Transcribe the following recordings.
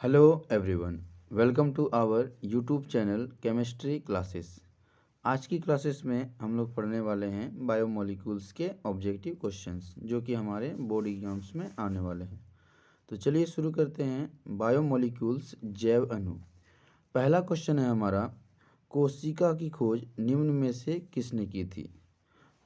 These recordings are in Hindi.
Hello everyone, welcome to our YouTube channel chemistry classes. आज की क्लासेस में हम लोग पढ़ने वाले हैं बायोमोलिक्यूल्स के ऑब्जेक्टिव क्वेश्चंस जो कि हमारे बोर्ड एग्जाम्स में आने वाले हैं। तो चलिए शुरू करते हैं। बायोमोलिक्यूल्स जैव अणु। पहला क्वेश्चन है हमारा, कोशिका की खोज निम्न में से किसने की थी?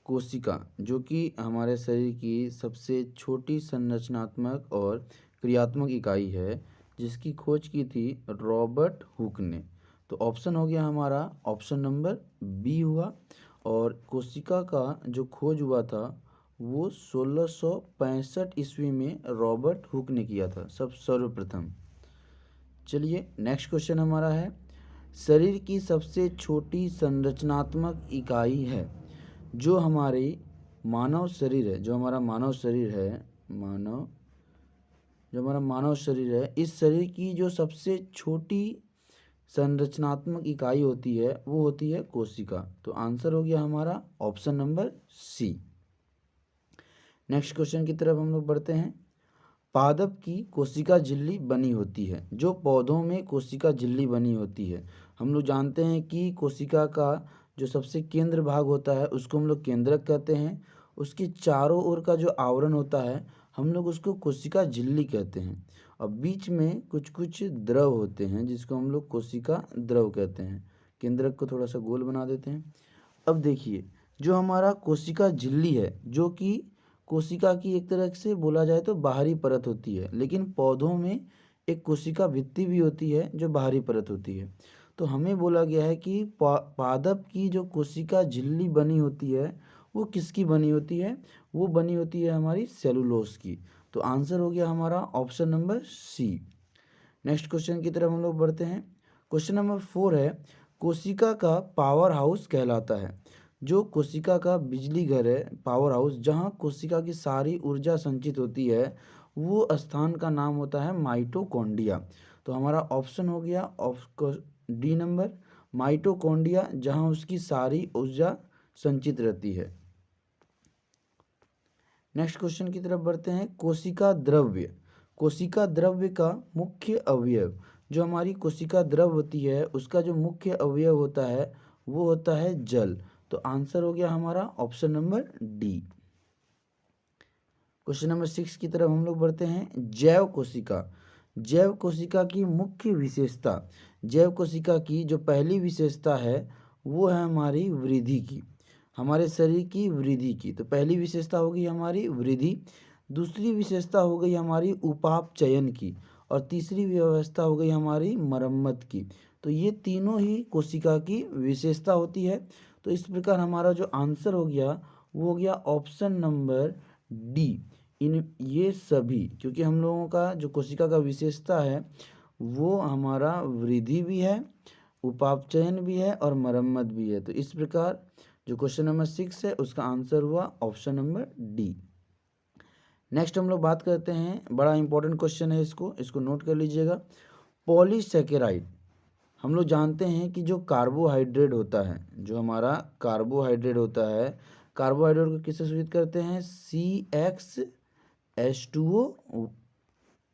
कोशिका जो कि हमारे शरीर की सबसे छोटी संरचनात्मक और क्रियात्मक इकाई है, जिसकी खोज की थी रॉबर्ट हुक ने। तो ऑप्शन हो गया हमारा ऑप्शन नंबर बी हुआ। और कोशिका का जो खोज हुआ था वो 1665 ईस्वी में रॉबर्ट हुक ने किया था सर्वप्रथम। चलिए नेक्स्ट क्वेश्चन हमारा है, शरीर की सबसे छोटी संरचनात्मक इकाई है जो हमारी मानव शरीर है, जो हमारा मानव शरीर है, इस शरीर की जो सबसे छोटी संरचनात्मक इकाई होती है वो होती है कोशिका। तो आंसर हो गया हमारा option number C. Next question की तरफ हम लोग बढ़ते हैं। पादप की कोशिका झिल्ली बनी होती है। जो पौधों में कोशिका झिल्ली बनी होती है, हम लोग जानते हैं कि कोशिका का जो सबसे केंद्र भाग होता है उसको हम लोग केंद्रक कहते हैं। उसके चारों ओर का जो आवरण होता है हम लोग उसको कोशिका झिल्ली कहते हैं। और बीच में कुछ कुछ द्रव होते हैं जिसको हम लोग कोशिका द्रव कहते हैं। केंद्रक को थोड़ा सा गोल बना देते हैं। अब देखिए, जो हमारा कोशिका झिल्ली है जो कि कोशिका की एक तरह से बोला जाए तो बाहरी परत होती है, लेकिन पौधों में एक कोशिका भित्ति भी होती है जो बाहरी परत होती है। तो हमें बोला गया है कि पादप की जो कोशिका झिल्ली बनी होती है वो किसकी बनी होती है? वो बनी होती है हमारी सेलुलोज की। तो आंसर हो गया हमारा option number C. Next question की तरफ हम लोग बढ़ते हैं। क्वेश्चन नंबर 4 है, कोशिका का पावर हाउस कहलाता है। जो कोशिका का बिजली घर है, पावर हाउस, जहाँ कोशिका की सारी ऊर्जा संचित होती है, वो स्थान का नाम होता है माइटोकॉन्ड्रिया। तो हमारा ऑप्शन हो गया डी नंबर, माइटोकॉन्ड्रिया, जहाँ उसकी सारी ऊर्जा संचित रहती है। नेक्स्ट क्वेश्चन की तरफ बढ़ते हैं। कोशिका द्रव्य। कोशिका द्रव्य का मुख्य अवयव, जो हमारी कोशिका द्रव होती है उसका जो मुख्य अवयव होता है वो होता है जल। तो आंसर हो गया हमारा option number D. Question number 6 की तरफ हम लोग बढ़ते हैं। जैव कोशिका। जैव कोशिका की मुख्य विशेषता, जैव कोशिका की जो पहली विशेषता है वो है हमारी वृद्धि की, हमारे शरीर की वृद्धि की। तो पहली विशेषता हो गई हमारी वृद्धि, दूसरी विशेषता हो गई हमारी उपापचयन की, और तीसरी व्यवस्था हो गई हमारी मरम्मत की। तो ये तीनों ही कोशिका की विशेषता होती है। तो इस प्रकार हमारा जो आंसर हो गया वो हो गया ऑप्शन नंबर डी। इन ये सभी, क्योंकि हम लोगों का जो कोशिका का विशेषता है वो हमारा वृद्धि भी है, उपापचयन भी है और मरम्मत भी है। तो इस प्रकार जो क्वेश्चन नंबर 6 है उसका आंसर हुआ ऑप्शन नंबर डी। नेक्स्ट हम लोग बात करते हैं, बड़ा इंपॉर्टेंट क्वेश्चन है, इसको नोट कर लीजिएगा। पॉलीसेकेराइड। हम लोग जानते हैं कि जो कार्बोहाइड्रेट होता है, जो हमारा कार्बोहाइड्रेट होता है, कार्बोहाइड्रेट को किससे सूचित करते हैं? CXH2O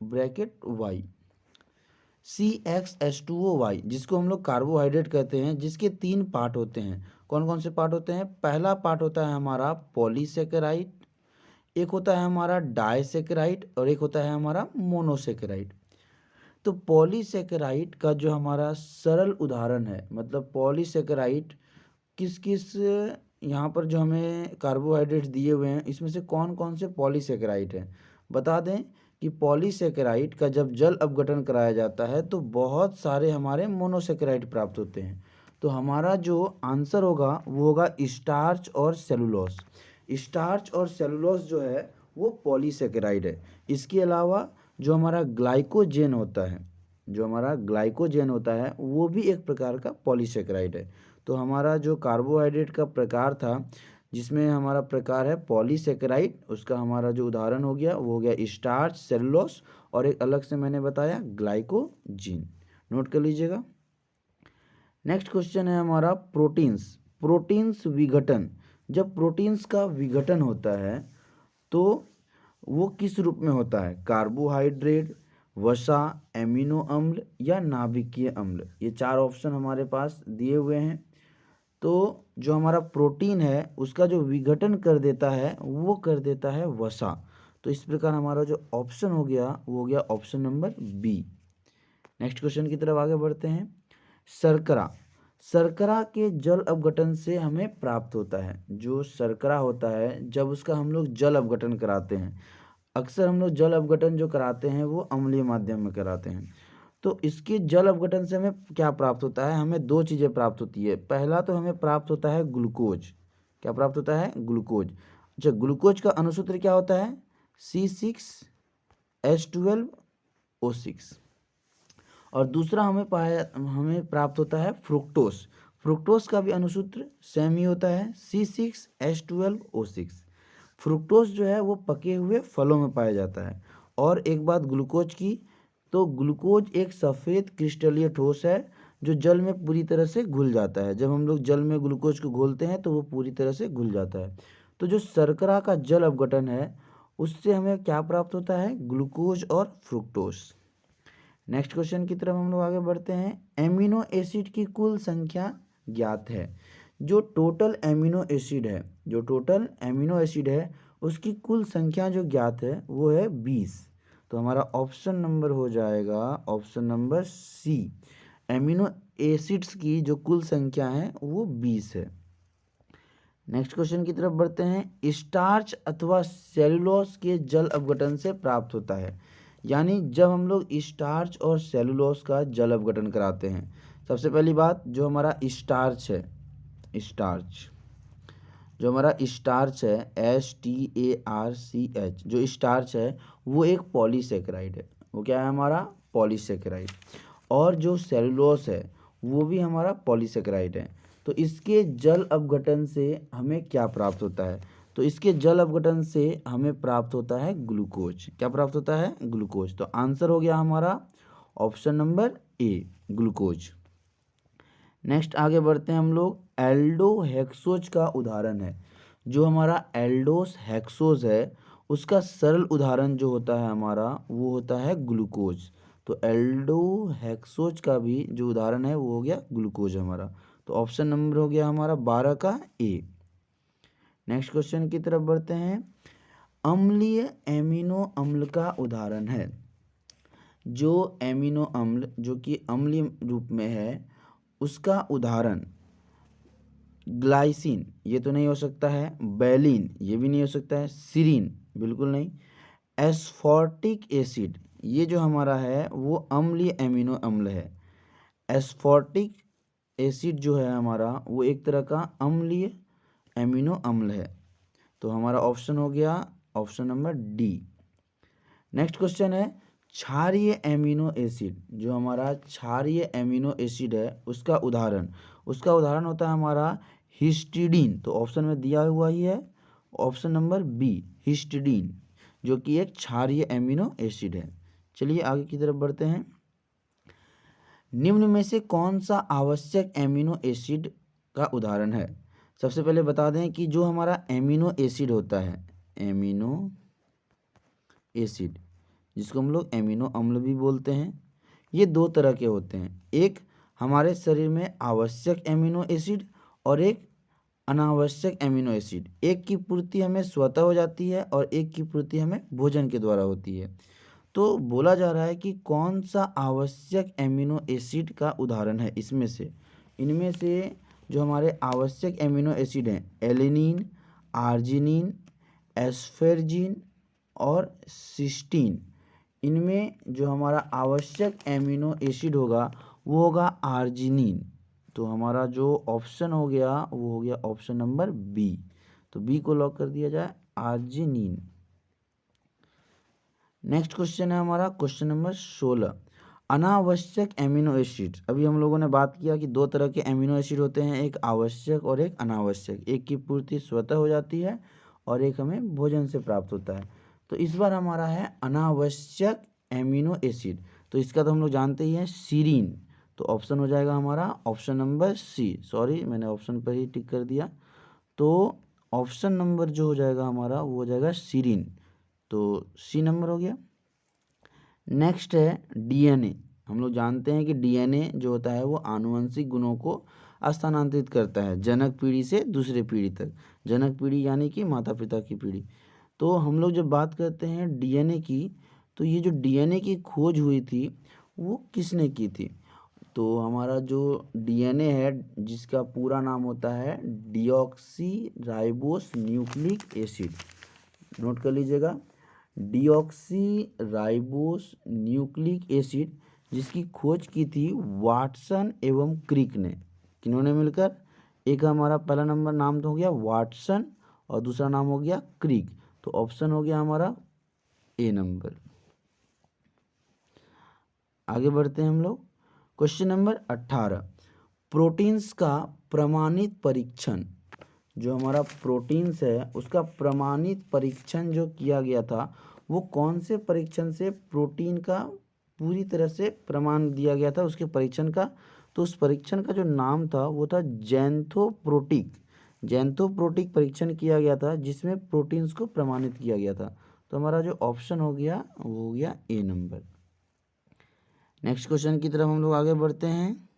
ब्रैकेट वाई, CXH2O, जिसको हम लोग कार्बोहाइड्रेट कहते हैं, जिसके 3 पार्ट होते हैं। कौन कौन से पार्ट होते हैं? पहला पार्ट होता है हमारा पॉलीसेकेराइड, एक होता है हमारा डाइसेकेराइड और एक होता है हमारा मोनोसेकेराइड। तो पॉलीसेकेराइड का जो हमारा सरल उदाहरण है, मतलब पॉलीसेकेराइड किस किस, यहाँ पर जो हमें कार्बोहाइड्रेट्स दिए हुए हैं इसमें से कौन कौन से पॉलीसेकेराइड हैं, बता दें कि पॉलीसेकेराइड का जब जल अपघटन कराया जाता है तो बहुत सारे हमारे मोनोसेकेराइड प्राप्त होते हैं। तो हमारा जो आंसर होगा वो होगा स्टार्च और सेलुलोज। स्टार्च और सेलुलोज जो है वो पॉलीसेकेराइड है। इसके अलावा जो हमारा ग्लाइकोजेन होता है, जो हमारा ग्लाइकोजेन होता है वो भी एक प्रकार का पॉलीसेकेराइड है। तो हमारा जो कार्बोहाइड्रेट का प्रकार था जिसमें हमारा प्रकार है पॉलीसेकेराइड, उसका हमारा जो उदाहरण हो गया वो हो गया स्टार्च, सेलुलोज, और एक अलग से मैंने बताया ग्लाइकोजीन। नोट कर लीजिएगा। नेक्स्ट क्वेश्चन है हमारा प्रोटीन्स। प्रोटीन्स विघटन। जब प्रोटीन्स का विघटन होता है तो वो किस रूप में होता है? कार्बोहाइड्रेट, वसा, एमिनो अम्ल या नाभिकीय अम्ल। ये 4 ऑप्शन हमारे पास दिए हुए हैं। तो जो हमारा प्रोटीन है उसका जो विघटन कर देता है वो कर देता है वसा। तो इस प्रकार हमारा जो ऑप्शन हो गया वो हो गया option number B. Next question की तरफ आगे बढ़ते हैं। शर्करा, शर्करा के जल अपघटन से हमें प्राप्त होता है। जो शर्करा होता है जब उसका हम लोग जल अपघटन कराते हैं, अक्सर हम लोग जल अपघटन जो कराते हैं वो अम्लीय माध्यम में कराते हैं। तो इसके जल अपघटन से हमें क्या प्राप्त होता है? हमें 2 चीज़ें प्राप्त होती है। पहला तो हमें प्राप्त होता है ग्लूकोज। क्या प्राप्त होता है? ग्लूकोज। अच्छा, ग्लूकोज का अणुसूत्र क्या होता है? C6H12O6। और दूसरा हमें प्राप्त होता है फ्रुक्टोस। फ्रुक्टोस का भी अणुसूत्र सेम ही होता है, C6H12O6। फ्रुक्टोस जो है वो पके हुए फलों में पाया जाता है। और एक बात ग्लूकोज की, तो ग्लूकोज एक सफ़ेद क्रिस्टलीय ठोस है जो जल में पूरी तरह से घुल जाता है। जब हम लोग जल में ग्लूकोज को घोलते हैं तो वो पूरी तरह से घुल जाता है। तो जो शर्करा का जल अपघटन है उससे हमें क्या प्राप्त होता है? ग्लूकोज और फ्रुक्टोस। नेक्स्ट क्वेश्चन की तरफ हम लोग आगे बढ़ते हैं। एमिनो एसिड की कुल संख्या ज्ञात है। जो टोटल एमिनो एसिड है, जो टोटल एमिनो एसिड है उसकी कुल संख्या जो ज्ञात है वो है 20। तो हमारा ऑप्शन नंबर हो जाएगा option number C. Amino acids की जो कुल संख्या है वो 20 है। नेक्स्ट क्वेश्चन की तरफ बढ़ते हैं। स्टार्च अथवा सेलुलोज के जल अपघटन से प्राप्त होता है। यानी जब हम लोग स्टार्च और सेलुलोज का जल अपघटन कराते हैं, सबसे पहली बात जो हमारा स्टार्च है, स्टार्च जो हमारा स्टार्च है STARCH, जो स्टार्च है वो एक पॉलीसेकेराइड है। वो क्या है? हमारा पॉलीसेकेराइड। और जो सेलुलोज है वो भी हमारा पॉलीसेकेराइड है। तो इसके जल अपघटन से हमें क्या प्राप्त होता है? तो इसके जल अपघटन से हमें प्राप्त होता है ग्लूकोज। क्या प्राप्त होता है? ग्लूकोज। तो आंसर हो गया हमारा option number A, glucose. Next आगे बढ़ते हैं हम लोग। एल्डो हेक्सोज का उदाहरण है। जो हमारा एल्डोस हेक्सोज है उसका सरल उदाहरण जो होता है हमारा वो होता है ग्लूकोज। तो एल्डो हेक्सोज का भी जो उदाहरण है वो हो गया ग्लूकोज हमारा। तो ऑप्शन नंबर हो गया हमारा 12 का ए। नेक्स्ट क्वेश्चन की तरफ बढ़ते हैं। अम्लीय एमिनो अम्ल का उदाहरण है। जो एमिनो अम्ल जो कि अम्लीय रूप में है उसका उदाहरण ग्लाइसिन, ये तो नहीं हो सकता है। बैलिन, ये भी नहीं हो सकता है। सीरीन, बिल्कुल नहीं। एस्फॉर्टिक एसिड, ये जो हमारा है वो अम्लीय एमिनो अम्ल है। एस्फॉर्टिक एसिड जो है हमारा वो एक तरह का अम्लीय एमिनो अम्ल है। तो हमारा ऑप्शन हो गया option number D. Next question है। क्षारीय एमिनो एसिड, जो हमारा क्षारीय एमिनो एसिड है उसका उदाहरण होता है हमारा हिस्टिडीन। तो ऑप्शन में दिया हुआ ही है ऑप्शन नंबर बी, हिस्टिडीन, जो कि एक क्षारीय एमिनो एसिड है। चलिए आगे की तरफ बढ़ते हैं। निम्न में से कौन सा आवश्यक एमिनो एसिड का उदाहरण है? सबसे पहले बता दें कि जो हमारा एमिनो एसिड होता है, एमिनो एसिड जिसको हम लोग एमिनो अम्ल भी बोलते हैं, ये 2 तरह के होते हैं। एक हमारे शरीर में आवश्यक एमिनो एसिड और एक अनावश्यक एमिनो एसिड। एक की पूर्ति हमें स्वतः हो जाती है और एक की पूर्ति हमें भोजन के द्वारा होती है। तो बोला जा रहा है कि कौन सा आवश्यक एमिनो एसिड का उदाहरण है इसमें से। इनमें से जो हमारे आवश्यक एमिनो एसिड हैं एलेनिन, आर्जिनिन, एस्पेरजिन और सिस्टीन, इनमें जो हमारा आवश्यक एमिनो एसिड होगा वो होगा आर्जिनिन। तो हमारा जो ऑप्शन हो गया वो हो गया ऑप्शन नंबर बी। तो बी को लॉक कर दिया जाए, आर्जिनिन। नेक्स्ट क्वेश्चन है हमारा क्वेश्चन नंबर 16। अनावश्यक एमिनो एसिड। अभी हम लोगों ने बात किया कि 2 तरह के एमिनो एसिड होते हैं, एक आवश्यक और एक अनावश्यक। एक की पूर्ति स्वतः हो जाती है और एक हमें भोजन से प्राप्त होता है। तो इस बार हमारा है अनावश्यक एमिनो एसिड। तो इसका तो हम लोग जानते ही हैं, सीरीन। तो ऑप्शन हो जाएगा हमारा ऑप्शन नंबर सी। सॉरी, मैंने ऑप्शन पर ही टिक कर दिया। तो ऑप्शन नंबर जो हो जाएगा हमारा वो हो जाएगा सीरीन। तो सी नंबर हो गया। नेक्स्ट है डीएनए। हम लोग जानते हैं कि डीएनए जो होता है वो आनुवंशिक गुणों को स्थानांतरित करता है जनक पीढ़ी से दूसरे पीढ़ी तक। जनक पीढ़ी यानी कि माता पिता की पीढ़ी। तो हम लोग जब बात करते हैं डीएनए की, तो ये जो डीएनए की खोज हुई थी वो किसने की थी? तो हमारा जो डीएनए है जिसका पूरा नाम होता है deoxy ribose nucleic acid, note कर लीजिएगा, डीऑक्सी राइबोस न्यूक्लिक एसिड, जिसकी खोज की थी वाटसन एवं क्रिक ने। किन्होंने मिलकर? एक हमारा पहला नंबर नाम तो हो गया वाटसन और दूसरा नाम हो गया क्रिक। तो ऑप्शन हो गया हमारा ए नंबर। आगे बढ़ते हैं हम लोग। क्वेश्चन नंबर 18, प्रोटीन्स का प्रमाणित परीक्षण। जो हमारा प्रोटीन्स है उसका प्रमाणित परीक्षण जो किया गया था वो कौन से परीक्षण से प्रोटीन का पूरी तरह से प्रमाण दिया गया था उसके परीक्षण का? तो उस परीक्षण का जो नाम था वो था जैंथोप्रोटिक। जैंथोप्रोटिक परीक्षण किया गया था जिसमें प्रोटीन्स को प्रमाणित किया गया था। तो हमारा जो ऑप्शन हो गया वो हो गया ए नंबर। नेक्स्ट क्वेश्चन की तरफ हम लोग आगे बढ़ते हैं।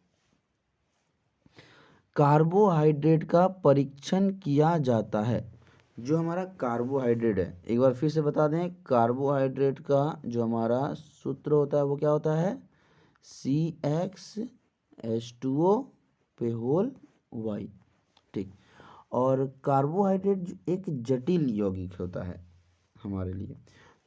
कार्बोहाइड्रेट का परीक्षण किया जाता है। जो हमारा कार्बोहाइड्रेट है, एक बार फिर से बता दें, कार्बोहाइड्रेट का जो हमारा सूत्र होता है वो क्या होता है? CxH2O पे होल Y। ठीक। और कार्बोहाइड्रेट एक जटिल यौगिक होता है हमारे लिए।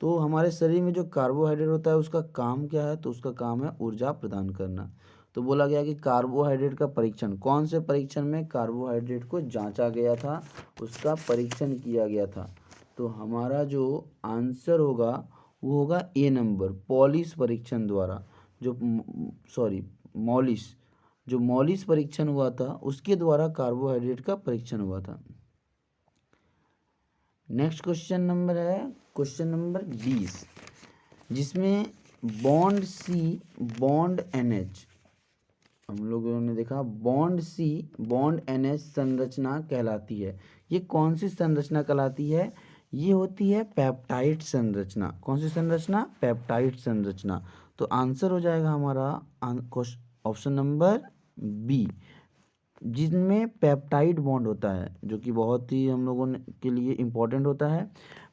तो हमारे शरीर में जो कार्बोहाइड्रेट होता है उसका काम क्या है? तो उसका काम है ऊर्जा प्रदान करना। तो बोला गया कि कार्बोहाइड्रेट का परीक्षण, कौन से परीक्षण में कार्बोहाइड्रेट को जांचा गया था, उसका परीक्षण किया गया था? तो हमारा जो आंसर होगा वो होगा ए नंबर, पॉलिश परीक्षण द्वारा। जो मॉलिश, जो मॉलिश परीक्षण हुआ था उसके द्वारा कार्बोहाइड्रेट का परीक्षण हुआ था। नेक्स्ट क्वेश्चन नंबर है क्वेश्चन नंबर 20, जिसमें बॉन्ड सी बॉन्ड NH, हम लोगों ने देखा बॉन्ड सी बॉन्ड NH संरचना कहलाती है। ये कौन सी संरचना कहलाती है? ये होती है पेप्टाइड संरचना। कौन सी संरचना? पेप्टाइड संरचना। तो आंसर हो जाएगा हमारा ऑप्शन नंबर बी, जिनमें पेप्टाइड बॉन्ड होता है, जो कि बहुत ही हम लोगों के लिए इम्पोर्टेंट होता है।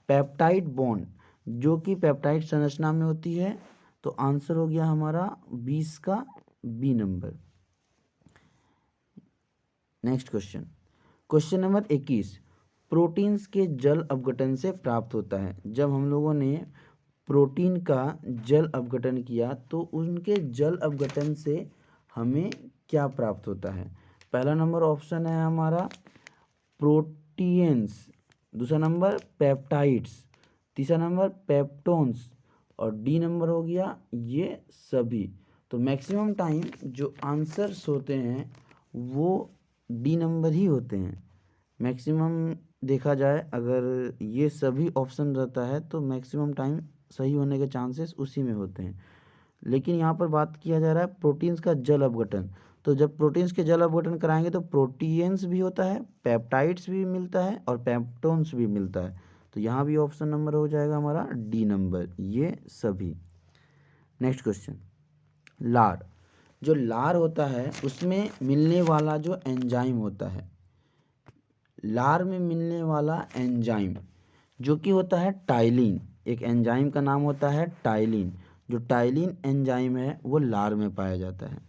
पेप्टाइड बॉन्ड जो कि पेप्टाइड संरचना में होती है। तो आंसर हो गया हमारा 20 का B number. Next question, question number 21, proteins के जल अपघटन से प्राप्त होता है। जब हम लोगों ने प्रोटीन का जल अपघटन किया तो उनके जल अपघटन से हमें क्या प्राप्त होता है? पहला नंबर ऑप्शन है हमारा प्रोटीन्स, दूसरा नंबर पेप्टाइड्स, तीसरा नंबर पेप्टोन्स और डी नंबर हो गया ये सभी। तो मैक्सिमम टाइम जो आंसर्स होते हैं वो डी नंबर ही होते हैं। मैक्सिमम देखा जाए अगर ये सभी ऑप्शन रहता है तो मैक्सिमम टाइम सही होने के चांसेस उसी में होते हैं। लेकिन यहाँ पर बात किया जा रहा है प्रोटीन्स का जल अपघटन। तो जब प्रोटीन्स के जल अपघटन कराएंगे तो प्रोटीन्स भी होता है, पेप्टाइड्स भी मिलता है और पेप्टोन्स भी मिलता है। तो यहाँ भी ऑप्शन नंबर हो जाएगा हमारा डी नंबर, ये सभी। नेक्स्ट क्वेश्चन, लार। जो लार होता है उसमें मिलने वाला जो एंजाइम होता है, लार में मिलने वाला एंजाइम जो कि होता है टाइलिन, एक एंजाइम का नाम होता है टाइलिन। जो टाइलिन एंजाइम है वो लार में पाया जाता है।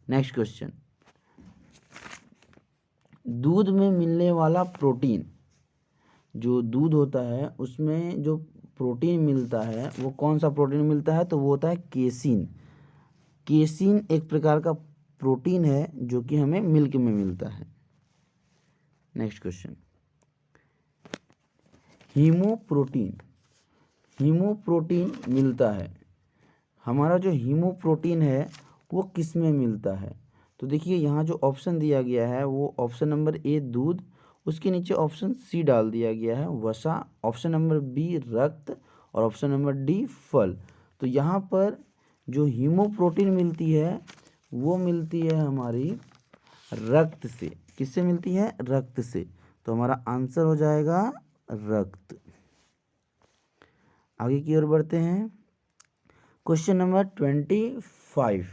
नेक्स्ट क्वेश्चन, दूध में मिलने वाला प्रोटीन, जो दूध होता है उसमें जो प्रोटीन मिलता है वो कौन सा प्रोटीन मिलता है? तो वो होता है केसिन। केसिन एक प्रकार का प्रोटीन है जो कि हमें मिल्क में मिलता है। Next question, हीमोप्रोटीन। हीमोप्रोटीन मिलता है, हमारा जो हीमोप्रोटीन है वो किस में मिलता है? तो देखिए यहाँ जो ऑप्शन दिया गया है वो ऑप्शन नंबर ए दूध, उसके नीचे ऑप्शन सी डाल दिया गया है वसा, ऑप्शन नंबर बी रक्त और ऑप्शन नंबर डी फल। तो यहाँ पर जो हीमोप्रोटीन मिलती है वो मिलती है हमारी रक्त से। किससे मिलती है? रक्त से। तो हमारा आंसर हो जाएगा रक्त। आगे की ओर बढ़ते हैं। क्वेश्चन नंबर 25,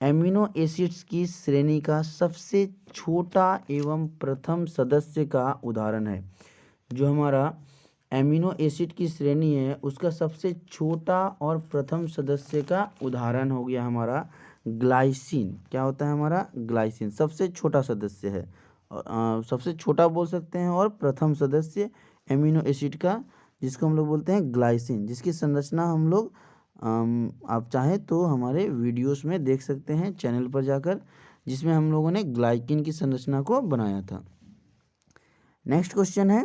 एमिनो एसिड्स की श्रेणी का सबसे छोटा एवं प्रथम सदस्य का उदाहरण है। जो हमारा एमिनो एसिड की श्रेणी है उसका सबसे छोटा और प्रथम सदस्य का उदाहरण हो गया हमारा ग्लाइसिन। क्या होता है हमारा ग्लाइसिन, सबसे छोटा सदस्य है, सबसे छोटा बोल सकते हैं, और प्रथम सदस्य एमिनो एसिड का जिसको हम लोग बोलते हैं ग्लाइसिन, जिसकी संरचना हम लोग आप चाहें तो हमारे वीडियोस में देख सकते हैं चैनल पर जाकर, जिसमें हम लोगों ने ग्लाइकिन की संरचना को बनाया था। नेक्स्ट क्वेश्चन है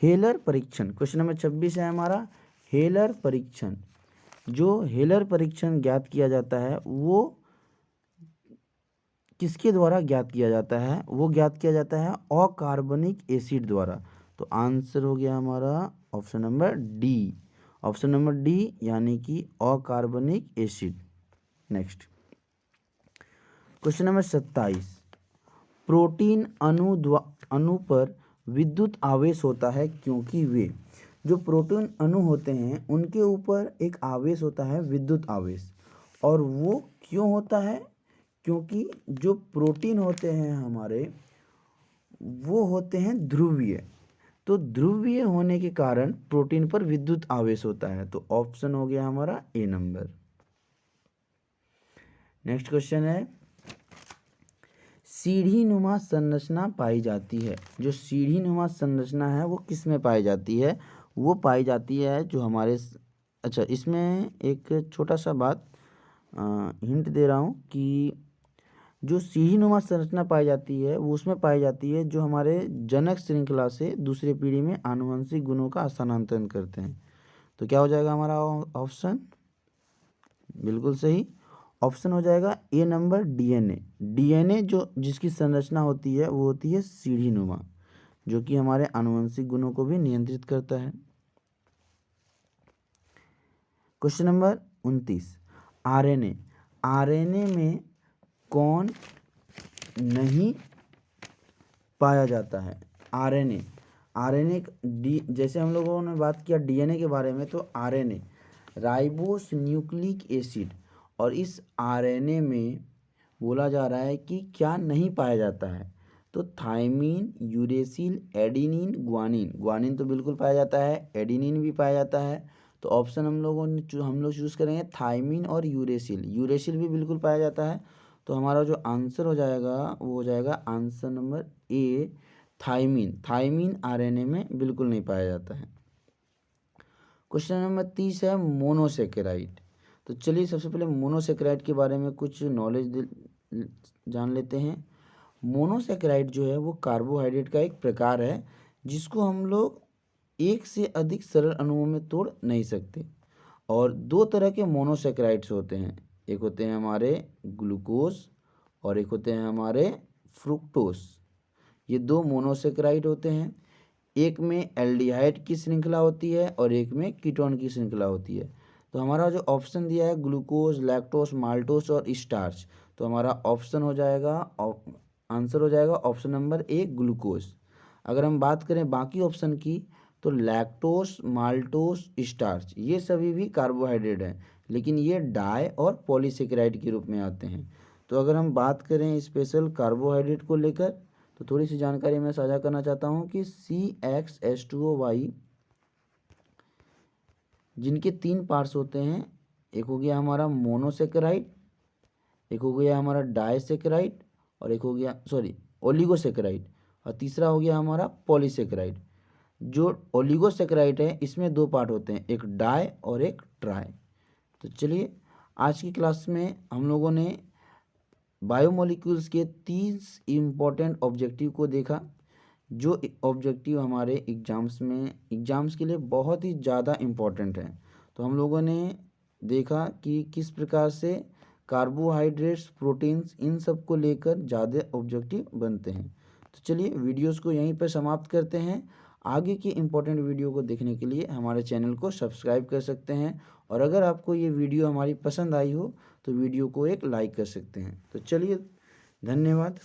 हेलर परीक्षण। क्वेश्चन नंबर 26 है हमारा हेलर परीक्षण। जो हेलर परीक्षण ज्ञात किया जाता है वो किसके द्वारा ज्ञात किया जाता है? वो ज्ञात किया जाता है अकार्बनिक एसिड द्वारा। तो आंसर हो गया हमारा option number D, option number D यानी कि अकार्बनिक acid. Next question number 27, protein अणु पर विद्युत आवेश होता है क्योंकि वे, जो प्रोटीन अणु होते हैं उनके ऊपर एक आवेश होता है विद्युत आवेश, और वो क्यों होता है? क्योंकि जो प्रोटीन होते हैं हमारे वो होते हैं ध्रुवीय, तो ध्रुवीय होने के कारण प्रोटीन पर विद्युत आवेश होता है। तो ऑप्शन हो गया हमारा ए नंबर। नेक्स्ट क्वेश्चन है सीढ़ी नुमा संरचना पाई जाती है। जो सीढ़ी नुमा संरचना है वो किस में पाई जाती है? वो पाई जाती है जो हमारे, अच्छा इसमें एक छोटा सा बात हिंट दे रहा हूँ कि जो सीढ़ी नुमा संरचना पाई जाती है वो उसमें पाई जाती है जो हमारे जनक श्रृंखला से दूसरी पीढ़ी में आनुवंशिक गुणों का स्थानांतरण करते हैं। तो क्या हो जाएगा हमारा ऑप्शन? बिल्कुल सही, ऑप्शन हो जाएगा ए नंबर डीएनए। डीएनए जो जिसकी संरचना होती है वो होती है सीढ़ी नुमा, जो कि हमारे आनुवंशिक गुणों को भी नियंत्रित करता है। Question number 29, RNA. आरएनए में कौन नहीं पाया जाता है? आरएनए, आरएनए जैसे हम लोगों ने बात किया डीएनए के बारे में, तो आरएनए राइबोस न्यूक्लिक एसिड, और इस आरएनए में बोला जा रहा है कि क्या नहीं पाया जाता है? तो thymine, uracil, adenine, guanine. Guanine तो बिल्कुल पाया जाता है, एडिनिन भी पाया जाता है। तो ऑप्शन हम लोग चूज़ करेंगे थाइमिन और यूरेसिल। यूरेसिल भी बिल्कुल पाया जाता है। तो हमारा जो आंसर हो जाएगा वो हो जाएगा answer number A thymine. Thymine RNA में बिल्कुल नहीं पाया जाता है। क्वेश्चन नंबर 30 है मोनोसेकेराइड। तो चलिए सबसे पहले मोनोसेकेराइड के बारे में कुछ नॉलेज जान लेते हैं। मोनोसेकेराइड जो है वो कार्बोहाइड्रेट का एक प्रकार है जिसको हम लोग एक से अधिक सरल अणुओं में तोड़ नहीं सकते। और दो तरह के मोनोसेकेराइड्स होते हैं, एक होते हैं हमारे ग्लूकोज और एक होते हैं हमारे फ्रुक्टोस। ये दो मोनोसेकेराइड होते हैं, एक में एल्डिहाइड की श्रृंखला होती है और एक में कीटोन की श्रृंखला होती है। तो हमारा जो ऑप्शन दिया है ग्लूकोज, लैक्टोस, माल्टोस और स्टार्च, तो हमारा ऑप्शन हो जाएगा, आंसर हो जाएगा ऑप्शन नंबर ए ग्लूकोज। अगर हम बात करें बाकी ऑप्शन की तो लैक्टोस, माल्टोस, स्टार्च ये सभी भी कार्बोहाइड्रेट हैं, लेकिन ये डाई और पॉलीसेकेराइड के रूप में आते हैं। तो अगर हम बात करें स्पेशल कार्बोहाइड्रेट को लेकर तो थोड़ी सी जानकारी मैं साझा करना चाहता हूँ कि CXH2OY जिनके 3 पार्ट्स होते हैं, एक हो गया हमारा मोनोसेकेराइड, एक हो गया हमारा डाइसेकेराइड, और एक हो गया ओलिगोसेकेराइड, और तीसरा हो गया हमारा पॉलीसेकेराइड। जो ओलिगोसेकेराइड है इसमें 2 पार्ट होते हैं, एक डाई और एक ट्राई। तो चलिए आज की क्लास में हम लोगों ने बायोमोलिक्यूल्स के 30 इम्पॉर्टेंट ऑब्जेक्टिव को देखा, जो ऑब्जेक्टिव हमारे एग्ज़ाम्स के लिए बहुत ही ज़्यादा इम्पॉर्टेंट हैं। तो हम लोगों ने देखा कि किस प्रकार से कार्बोहाइड्रेट्स, प्रोटीन्स, इन सब को लेकर ज़्यादा ऑब्जेक्टिव बनते हैं। तो चलिए वीडियोस को यहीं पर समाप्त करते हैं। आगे की इम्पोर्टेंट वीडियो को देखने के लिए हमारे चैनल को सब्सक्राइब कर सकते हैं, और अगर आपको ये वीडियो हमारी पसंद आई हो तो वीडियो को एक लाइक कर सकते हैं। तो चलिए धन्यवाद।